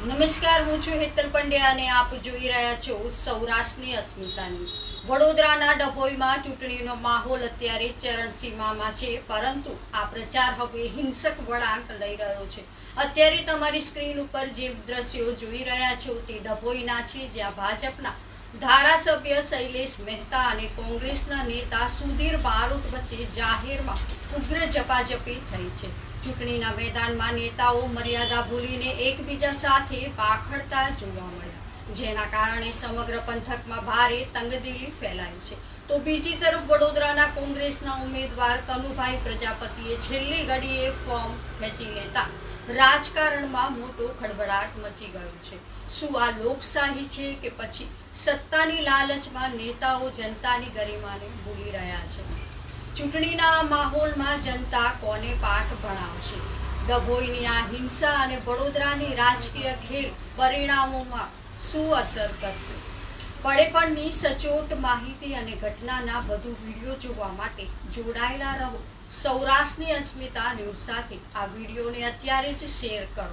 નમસ્કાર, હું છું હેતલ પંડ્યા અને આપ જોઈ રહ્યા છો સૌરાષ્ટ્રની અસ્મિતા ન્યૂઝ। વડોદરાના ડભોઈમાં ચૂંટણીનો માહોલ અત્યારે ચરણસીમામાં છે, પરંતુ આ પ્રચાર હવે હિંસક વળાંક લઈ રહ્યો છે। અત્યારે તમારી સ્ક્રીન ઉપર જે દ્રશ્યો જોઈ રહ્યા છો તે ડભોઈના છે, જ્યાં ભાજપના ધારાસભ્ય શૈલેષ મહેતા અને કોંગ્રેસના નેતા સુધીર બારોટ વચ્ચે જાહેરમાં ઉગ્ર ઝપાઝપી થઈ છે। ચૂંટણીના મેદાનમાં નેતાઓ મર્યાદા ભૂલીને એકબીજા સાથે પાખડતા જોવા મળ્યા, જેના કારણે સમગ્ર પંથકમાં ભારે તંગદિલી ફેલાઈ છે। તો બીજી તરફ વડોદરાના કોંગ્રેસના ઉમેદવાર કનુભાઈ પ્રજાપતિએ છેલ્લી ઘડીએ ફોર્મ ખેંચી લેતા રાજકારણમાં મોટો ખળભળાટ મચી ગયો છે। શું આ લોકશાહી છે કે પછી સત્તાની લાલચમાં નેતાઓ જનતાની ગરિમાને ભૂલી રહ્યા છે? ચૂંટણીના માહોલમાં જનતા કોને પાઠ ભણાવશે? ડભોઈની આ હિંસા અને વડોદરાની રાજકીય ખેલ પરિણામોમાં શું અસર કરશે? પડેપણની સચોટ માહિતી અને ઘટનાના વધુ વિડીયો જોવા માટે જોડાયેલા રહો સૌરાષ્ટ્રની અસ્મિતા ન્યૂઝ સાથે। આ વિડીયોને અત્યારે જ શેર કરો।